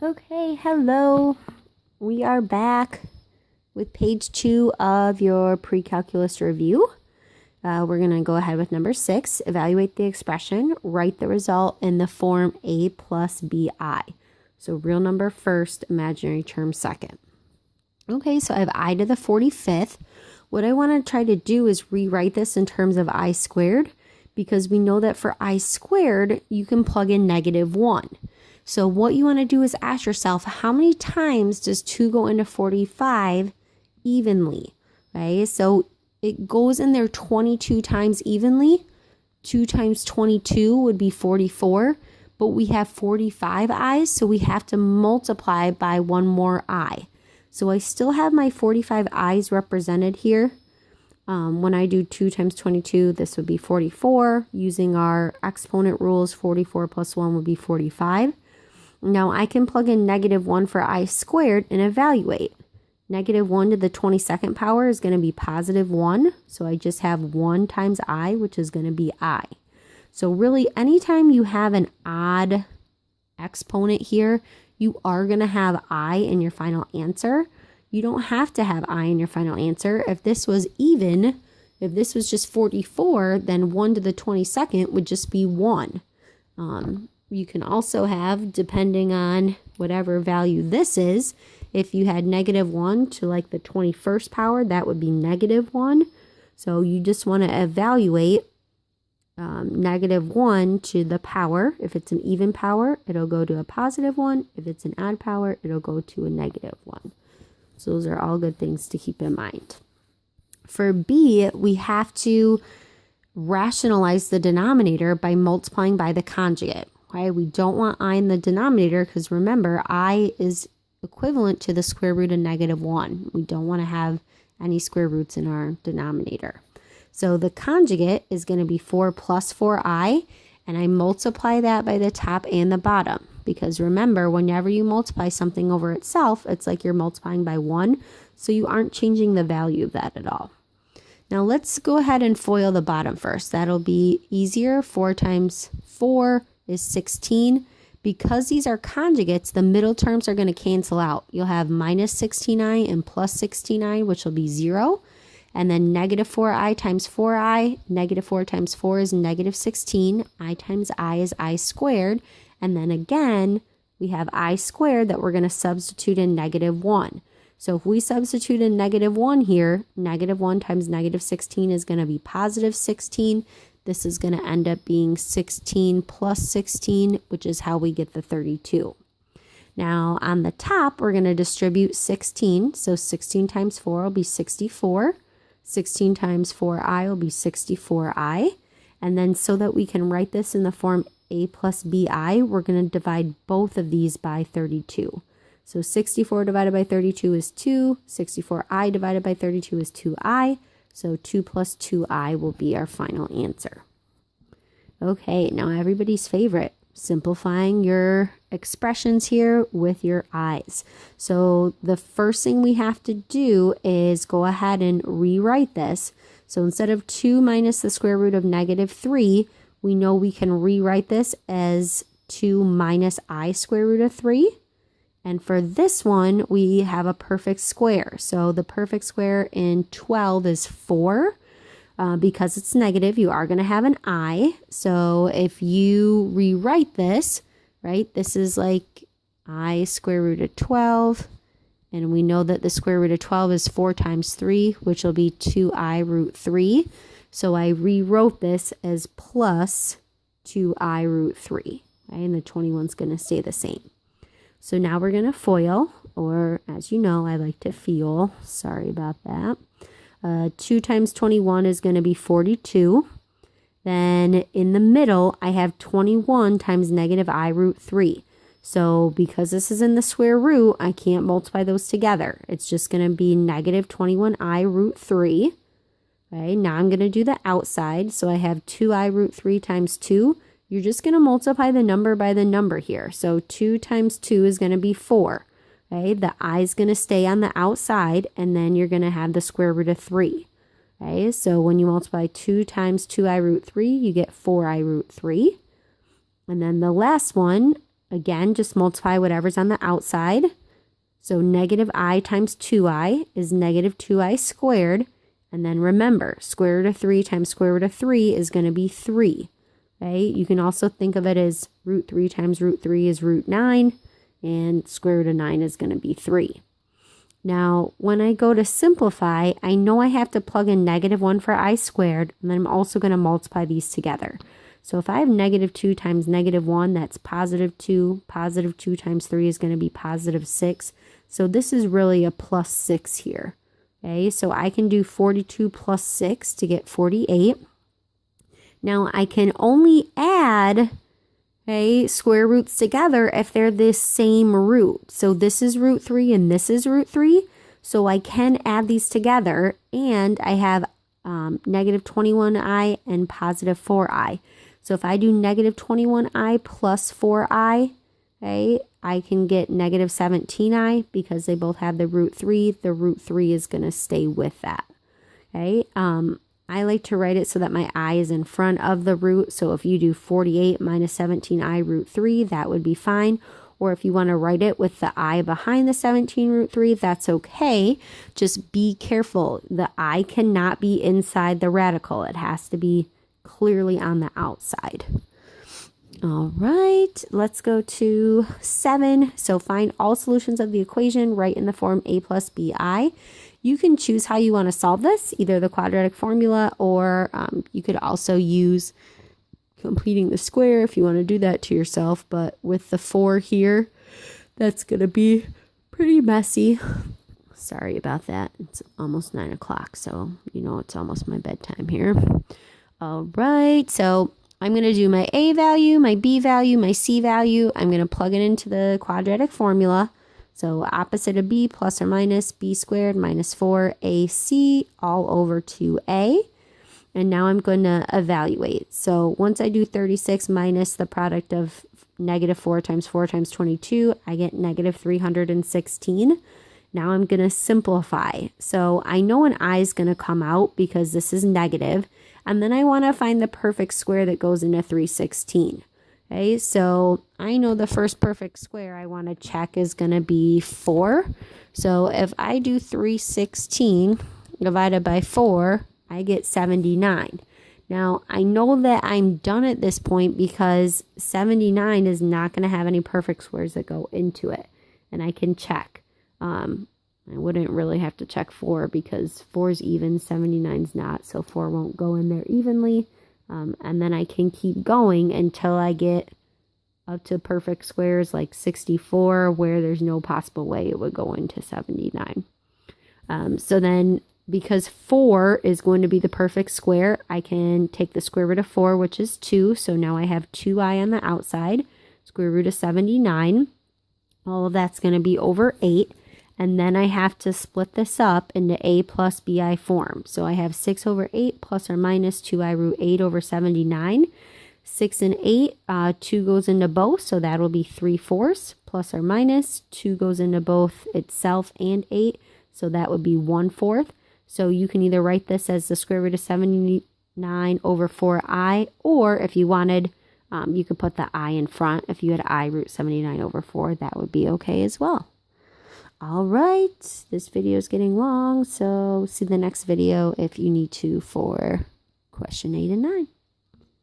Okay, hello. We are back with page 2 of your pre-calculus review. We're going to go ahead with number 6, evaluate the expression, write the result in the form a plus bi. So real number first, imaginary term second. Okay, so I have I to the 45th. What I want to try to do is rewrite this in terms of I squared, because we know that for I squared, you can plug in -1. So what you want to do is ask yourself, how many times does 2 go into 45 evenly? Right? So it goes in there 22 times evenly. 2 times 22 would be 44, but we have 45 i's, so we have to multiply by one more I. So I still have my 45 i's represented here. When I do 2 times 22, this would be 44. Using our exponent rules, 44 plus 1 would be 45. Now I can plug in -1 for I squared and evaluate. -1 to the 22nd power is going to be +1. So I just have 1 times I, which is going to be I. So really, anytime you have an odd exponent here, you are going to have I in your final answer. You don't have to have I in your final answer. If this was even, if this was just 44, then 1 to the 22nd would just be 1. You can also have, depending on whatever value this is, if you had -1 to like the 21st power, that would be -1. So you just want to evaluate -1 to the power. If it's an even power, it'll go to a +1. If it's an odd power, it'll go to a -1. So those are all good things to keep in mind. For B, we have to rationalize the denominator by multiplying by the conjugate. Okay? We don't want I in the denominator because remember, I is equivalent to the square root of -1. We don't want to have any square roots in our denominator. So the conjugate is going to be 4 plus 4i, and I multiply that by the top and the bottom. Because remember, whenever you multiply something over itself, it's like you're multiplying by 1, so you aren't changing the value of that at all. Now let's go ahead and FOIL the bottom first. That'll be easier. 4 times 4 is 16. Because these are conjugates, the middle terms are going to cancel out. You'll have -69 and +69, which will be 0. And then -4i times 4i, -4 times 4 is -16. I times I is I squared. And then again, we have I squared that we're going to substitute in -1. So if we substitute in -1 here, -1 times -16 is going to be +16. This is going to end up being 16 plus 16, which is how we get the 32. Now on the top, we're going to distribute 16. So 16 times 4 will be 64. 16 times 4i will be 64i. And then so that we can write this in the form a plus bi, we're going to divide both of these by 32. So 64 divided by 32 is 2. 64i divided by 32 is 2i. So 2 plus 2i will be our final answer. Okay, now everybody's favorite, simplifying your expressions here with your i's. So the first thing we have to do is go ahead and rewrite this. So instead of 2 minus the square root of -3, we know we can rewrite this as 2 minus I square root of 3. And for this one, we have a perfect square. So the perfect square in 12 is 4. Because it's negative, you are going to have an I. So if you rewrite this, right, this is like I square root of 12. And we know that the square root of 12 is 4 times 3, which will be 2I root 3. So I rewrote this as plus 2I root 3. Right? And the 21 is going to stay the same. So now we're going to FOIL, or as you know, I like to feel. Sorry about that. 2 times 21 is going to be 42. Then in the middle, I have 21 times -I root 3. So because this is in the square root, I can't multiply those together. It's just going to be -21I root 3. Okay, now I'm going to do the outside. So I have 2I root 3 times 2. You're just going to multiply the number by the number here. So 2 times 2 is going to be 4. Okay, the I is going to stay on the outside, and then you're going to have the square root of 3. Okay, so when you multiply 2 times 2I root 3, you get 4I root 3. And then the last one, again, just multiply whatever's on the outside. So negative I times 2i is negative 2i squared. And then remember, square root of 3 times square root of 3 is going to be 3. Okay? You can also think of it as root 3 times root 3 is root 9. And square root of 9 is going to be 3. Now, when I go to simplify, I know I have to plug in negative 1 for I squared. And then I'm also going to multiply these together. So if I have negative 2 times negative 1, that's positive 2. Positive 2 times 3 is going to be positive 6. So this is really a plus 6 here. Okay, so I can do 42 plus 6 to get 48. Now I can only add square roots together if they're the same root. So this is root 3 and this is root 3. So I can add these together, and I have negative 21i and positive 4i. So if I do negative 21i plus 4i, I can get negative 17i because they both have the root 3. The root 3 is going to stay with that. I like to write it so that my I is in front of the root. So if you do 48 minus 17i root 3, that would be fine. Or if you want to write it with the I behind the 17 root 3, that's okay. Just be careful. The I cannot be inside the radical. It has to be clearly on the outside. All right, let's go to 7. So find all solutions of the equation, write in the form a plus bi. You can choose how you want to solve this, either the quadratic formula, or you could also use completing the square if you want to do that to yourself. But with the 4 here, that's going to be pretty messy. Sorry about that. It's almost 9 o'clock, so you know it's almost my bedtime here. All right, so I'm going to do my A value, my B value, my C value. I'm going to plug it into the quadratic formula. So opposite of B plus or minus B squared minus 4AC all over 2A. And now I'm going to evaluate. So once I do 36 minus the product of negative 4 times 22, I get negative 316. Now I'm going to simplify. So I know an I is going to come out because this is negative. And then I want to find the perfect square that goes into 316. Okay, so I know the first perfect square I want to check is going to be 4. So if I do 316 divided by 4, I get 79. Now, I know that I'm done at this point because 79 is not going to have any perfect squares that go into it. And I can check. I wouldn't really have to check 4 because 4 is even, 79 is not. So 4 won't go in there evenly. And then I can keep going until I get up to perfect squares like 64, where there's no possible way it would go into 79. So then, because 4 is going to be the perfect square, I can take the square root of 4, which is 2. So now I have 2i on the outside, square root of 79. All of that's going to be over 8. And then I have to split this up into a plus bi form. So I have 6 over 8 plus or minus 2i root 8 over 79. 6 and 8, 2 goes into both, so that will be 3/4 plus or minus. 2 goes into both itself and 8, so that would be 1/4. So you can either write this as the square root of 79 over 4i, or if you wanted, you could put the I in front. If you had I root 79 over 4, that would be okay as well. All right, this video is getting long, so see the next video if you need to for question 8 and 9.